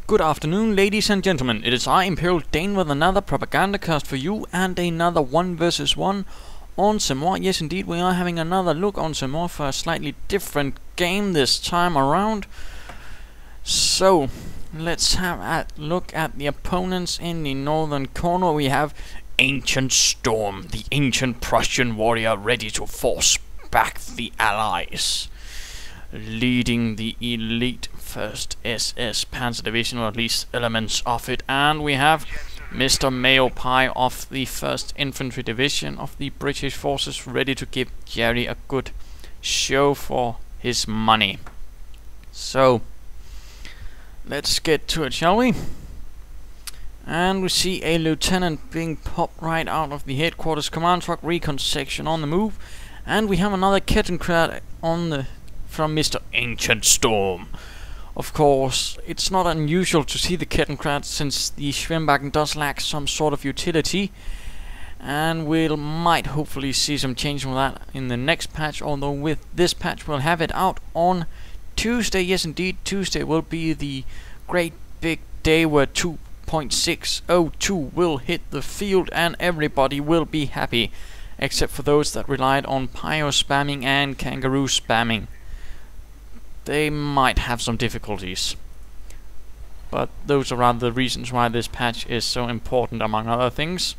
Good afternoon, ladies and gentlemen. It is I, Imperial Dane, with another Propagandacast for you and another 1 versus 1 on Semois. Yes, indeed, we are having another look on Semois for a slightly different game this time around. So, let's have a look at the opponents in the northern corner. We have Ancient Storm, the ancient Prussian warrior ready to force back the Allies, leading the elite 1st SS Panzer Division, or at least elements of it. And we have Mr. Mayopie of the 1st Infantry Division of the British forces, ready to give Jerry a good show for his money. So, let's get to it, shall we? And we see a lieutenant being popped right out of the headquarters command truck, recon section on the move. And we have another Kettenkrad on the from Mr. Ancient Storm. Of course, it's not unusual to see the Kettenkrad, since the Schwimbacken does lack some sort of utility, and might hopefully see some change from that in the next patch. Although with this patch we'll have it out on Tuesday. Yes, indeed, Tuesday will be the great big day where 2.602 will hit the field, and everybody will be happy, except for those that relied on pyro spamming and kangaroo spamming. They might have some difficulties, but those are rather the reasons why this patch is so important, among other things.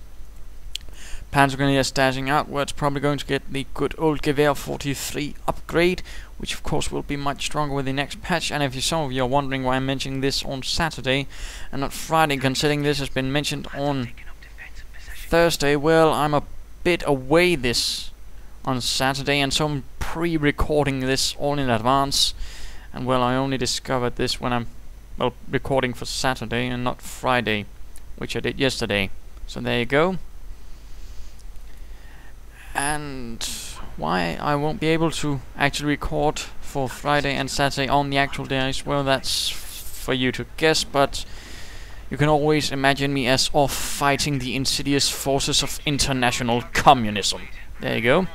Panzer Grenadiers dashing outwards, probably going to get the good old Gewehr 43 upgrade, which of course will be much stronger with the next patch. And if some of you are wondering why I'm mentioning this on Saturday and not Friday, considering this has been mentioned on Thursday, well, I'm a bit away this on Saturday, and so I'm pre-recording this all in advance. And well, I only discovered this when I'm recording for Saturday and not Friday, which I did yesterday. So there you go. And why I won't be able to actually record for Friday and Saturday on the actual days, well, that's for you to guess, but you can always imagine me as off fighting the insidious forces of international communism. There you go.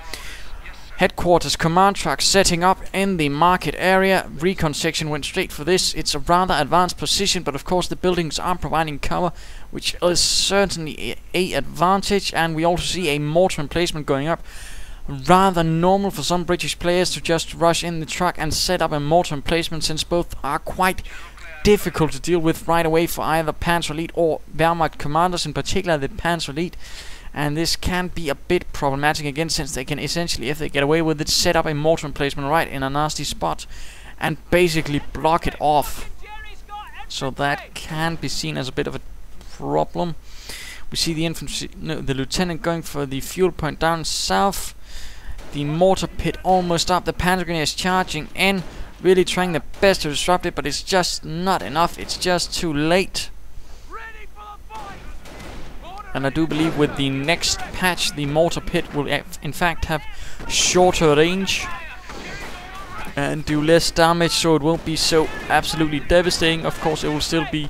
Headquarters command truck setting up in the market area. Recon section went straight for this. It's a rather advanced position, but of course the buildings are providing cover, which is certainly a advantage. And we also see a mortar emplacement going up. Rather normal for some British players to just rush in the truck and set up a mortar emplacement, since both are quite difficult to deal with right away for either Panzer Elite or Wehrmacht commanders, in particular the Panzer Elite. And this can be a bit problematic again, since they can essentially, if they get away with it, set up a mortar emplacement right in a nasty spot and basically block it off. So that can be seen as a bit of a problem. We see the the lieutenant going for the fuel point down south. The mortar pit almost up. The Panzer Grenadiers charging in, really trying their best to disrupt it, but it's just not enough. It's just too late. And I do believe with the next patch, the mortar pit will in fact have shorter range and do less damage, so it won't be so absolutely devastating. Of course, it will still be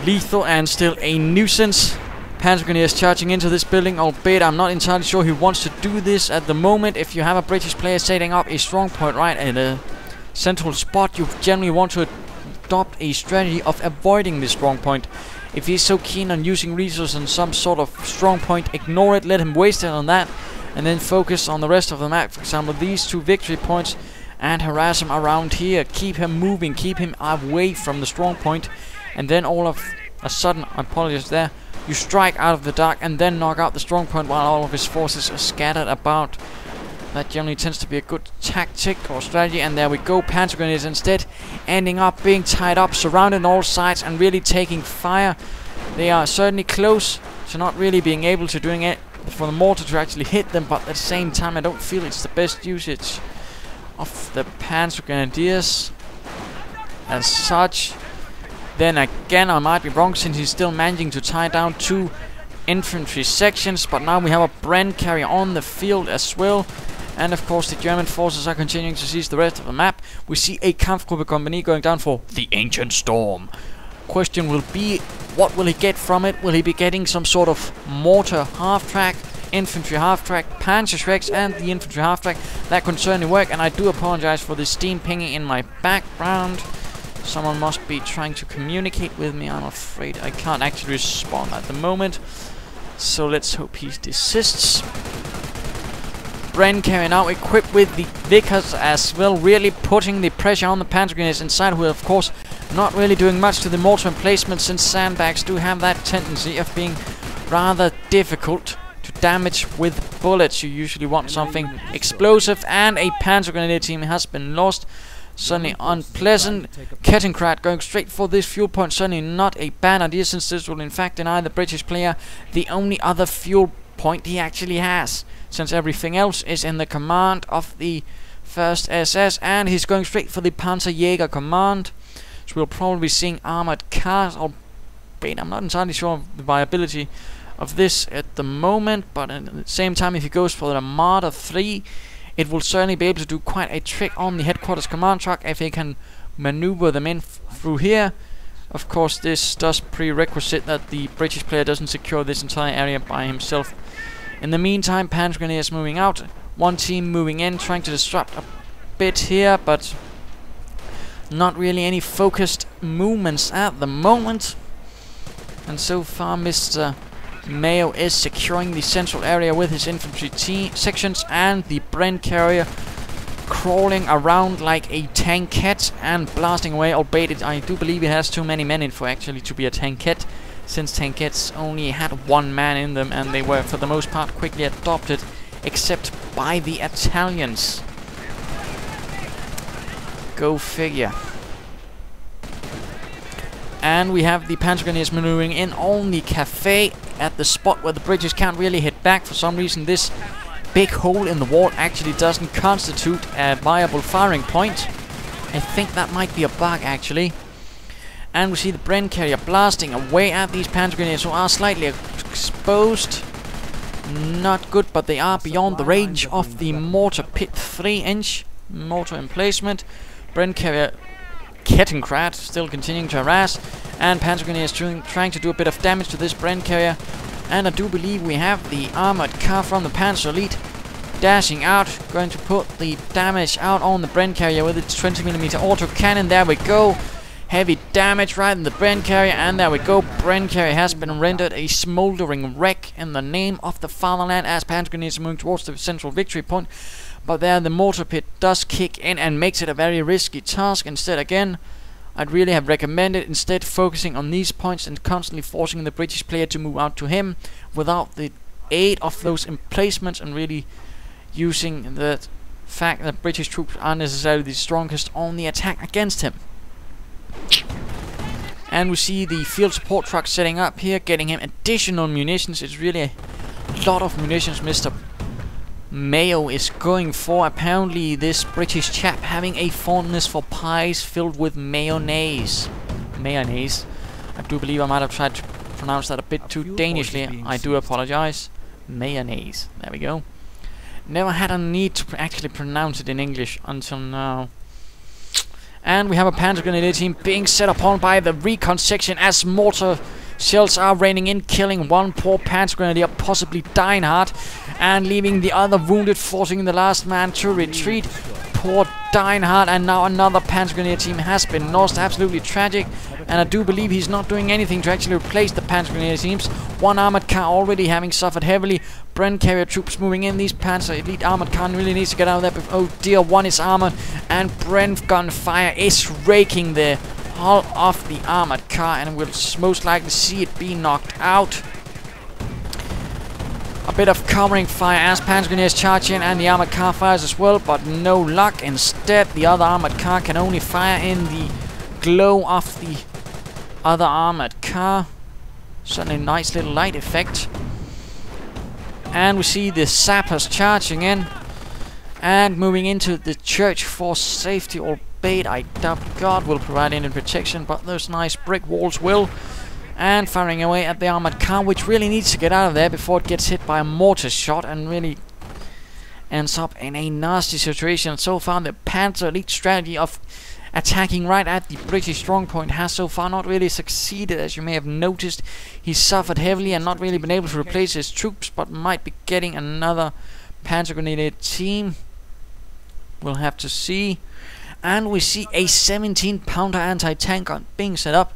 lethal and still a nuisance. Panzer Grenadiers charging into this building, albeit I'm not entirely sure who wants to do this at the moment. If you have a British player setting up a strong point right at a central spot, you generally want to adopt a strategy of avoiding this strong point. If he's so keen on using resources on some sort of strong point, ignore it, let him waste it on that, and then focus on the rest of the map. For example, these 2 victory points, and harass him around here. Keep him moving, keep him away from the strong point, and then all of a sudden, I apologize there, you strike out of the dark and then knock out the strong point while all of his forces are scattered about. That generally tends to be a good tactic or strategy, and there we go. Panzer Grenadiers instead ending up being tied up, surrounded on all sides, and really taking fire. They are certainly close to not really being able to doing it for the mortar to actually hit them, but at the same time I don't feel it's the best usage of the Panzer Grenadiers as such. Then again, I might be wrong, since he's still managing to tie down 2 infantry sections, but now we have a Bren carrier on the field as well. And of course the German forces are continuing to seize the rest of the map. We see a Kampfgruppe Company going down for the Ancient Storm. Question will be, what will he get from it? Will he be getting some sort of mortar half-track, infantry half-track, Panzerschrecks and the infantry half-track? That could certainly work, and I do apologize for the steam pinging in my background. Someone must be trying to communicate with me. I'm afraid I can't actually respond at the moment. So let's hope he desists. Bren carrier now equipped with the Vickers as well, really putting the pressure on the Panzer Grenadiers inside, who are of course not really doing much to the mortar emplacement, since sandbags do have that tendency of being rather difficult to damage with bullets. You usually want something explosive, and a Panzer Grenadier team has been lost. Certainly unpleasant. Kettenkrad going straight for this fuel point, certainly not a bad idea, since this will in fact deny the British player the only other fuel point he actually has, since everything else is in the command of the 1st SS, and he's going straight for the Panzerjäger command. So we'll probably be seeing armored cars, albeit I'm not entirely sure of the viability of this at the moment, but at the same time, if he goes for the Marder 3, it will certainly be able to do quite a trick on the headquarters command truck if he can maneuver them in through here. Of course, this does prerequisite that the British player doesn't secure this entire area by himself. In the meantime, Panzer Grenadiers moving out, one team moving in, trying to disrupt a bit here, but not really any focused movements at the moment. And so far, Mr. Mayo is securing the central area with his infantry sections, and the Bren carrier crawling around like a tankette and blasting away, albeit I do believe it has too many men in for actually to be a tankette, since tankettes only had one man in them, and they were for the most part quickly adopted, except by the Italians. Go figure. And we have the Panzer Grenadiers maneuvering in on the cafe at the spot where the British can't really hit back. For some reason, this big hole in the wall actually doesn't constitute a viable firing point. I think that might be a bug actually. And we see the Bren carrier blasting away at these Panzer Grenadiers, who are slightly exposed. Not good, but they are beyond the range of the mortar pit 3-inch mortar emplacement. Bren carrier Kettenkrad still continuing to harass, and Panzer Grenadiers trying to do a bit of damage to this Bren carrier. And I do believe we have the armored car from the Panzer Elite dashing out, going to put the damage out on the Bren carrier with its 20mm autocannon. There we go. Heavy damage right in the Bren carrier, and there we go. Bren carrier has been rendered a smoldering wreck in the name of the fatherland, as Panzer Grenadiers are moving towards the central victory point. But there the mortar pit does kick in and makes it a very risky task. Instead, again, I'd really have recommended instead focusing on these points and constantly forcing the British player to move out to him without the aid of those emplacements, and really using the fact that British troops aren't necessarily the strongest on the attack against him. And we see the field support truck setting up here, getting him additional munitions. It's really a lot of munitions Mr. Mayo is going for. Apparently this British chap having a fondness for pies filled with mayonnaise. Mayonnaise. I do believe I might have tried to pronounce that a bit too Danishly. I do apologize. Mayonnaise. There we go. Never had a need to actually pronounce it in English until now. And we have a Panzer Grenadier team being set upon by the recon section as mortar shells are raining in, killing one poor Panzer Grenadier, possibly dying hard, and leaving the other wounded, forcing the last man to retreat. Poor Deinhardt, and now another Panzer Grenadier team has been lost. Absolutely tragic, and I do believe he's not doing anything to actually replace the Panzer Grenadier teams. One armored car already having suffered heavily. Bren carrier troops moving in. These Panzer Elite armored car really needs to get out of there. Oh dear, one is armored, and Bren gunfire is raking the hull of the armored car, and we'll most likely see it be knocked out. A bit of covering fire as Panzer Grenadiers charge in, and the armored car fires as well, but no luck. Instead, the other armored car can only fire in the glow of the other armored car. Certainly a nice little light effect. And we see the sappers charging in and moving into the church for safety, albeit I doubt God will provide any protection, but those nice brick walls will. And firing away at the armored car, which really needs to get out of there before it gets hit by a mortar shot and really ends up in a nasty situation. So far, the Panzer Elite strategy of attacking right at the British strongpoint has so far not really succeeded. As you may have noticed, he suffered heavily and not really been able to replace his troops, but might be getting another Panzer Grenadier team. We'll have to see. And we see a 17-pounder anti-tank being set up.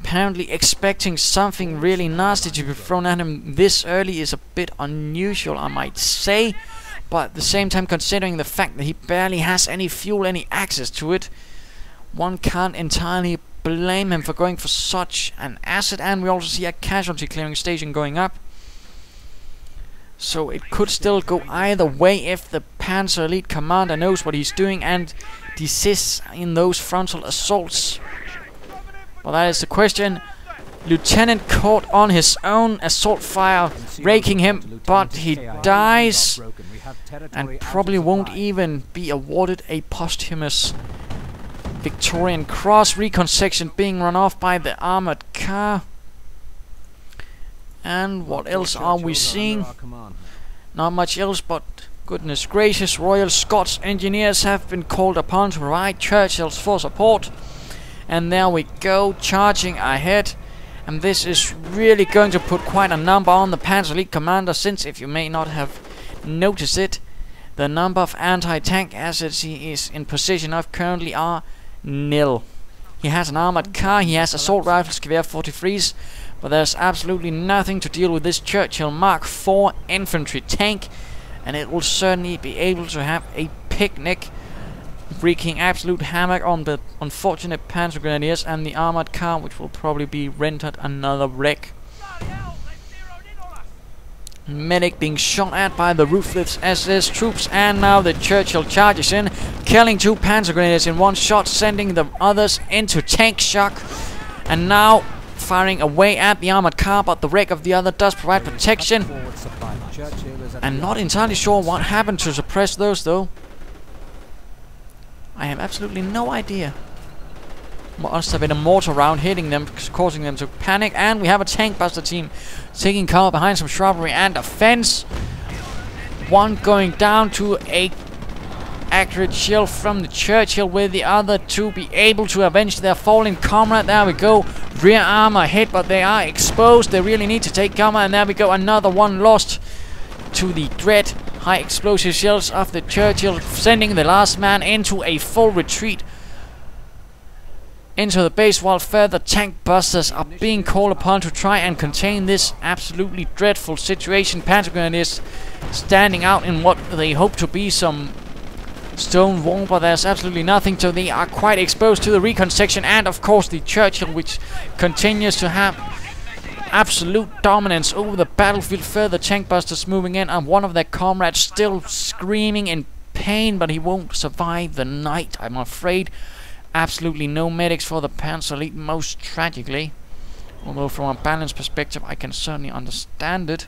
Apparently expecting something really nasty to be thrown at him this early is a bit unusual, I might say. But at the same time, considering the fact that he barely has any fuel, any access to it, one can't entirely blame him for going for such an asset. And we also see a casualty clearing station going up. So it could still go either way if the Panzer Elite commander knows what he's doing and desists in those frontal assaults. Well, that is the question. Lieutenant caught on his own assault fire, raking him, but he dies and probably won't even be awarded a posthumous Victorian Cross. Recon section being run off by the armored car. And what else are we seeing? Not much else, but goodness gracious, Royal Scots Engineers have been called upon to provide Churchill's full support. And there we go, charging ahead. And this is really going to put quite a number on the Panzer Elite commander, since, if you may not have noticed it, the number of anti-tank assets he is in possession of currently are nil. He has an armored car, he has assault rifles, Gewehr 43s, but there's absolutely nothing to deal with this Churchill Mark IV infantry tank, and it will certainly be able to have a picnic, wreaking absolute havoc on the unfortunate Panzer Grenadiers and the armored car, which will probably be rendered another wreck. Medic being shot at by the ruthless SS troops, and now the Churchill charges in, killing 2 Panzer Grenadiers in one shot, sending the others into tank shock, and now firing away at the armored car, but the wreck of the other does provide protection. I'm not entirely sure what happened to suppress those, though. I have absolutely no idea. Must have been a mortar round hitting them, causing them to panic. And we have a tank buster team taking cover behind some shrubbery and a fence. One going down to a accurate shell from the Churchill, with the other two be able to avenge their fallen comrade. There we go. Rear armor hit, but they are exposed. They really need to take cover. And there we go. Another one lost to the dread high explosive shells of the Churchill, sending the last man into a full retreat into the base, while further tank busters are being called upon to try and contain this absolutely dreadful situation. Panzer Grenadiers standing out in what they hope to be some stone wall, but there's absolutely nothing, so they are quite exposed to the recon section. And of course the Churchill, which continues to have absolute dominance over the battlefield. Further tank busters moving in, and one of their comrades still screaming in pain, but he won't survive the night, I'm afraid. Absolutely no medics for the Panzer Elite, most tragically. Although from a balance perspective I can certainly understand it.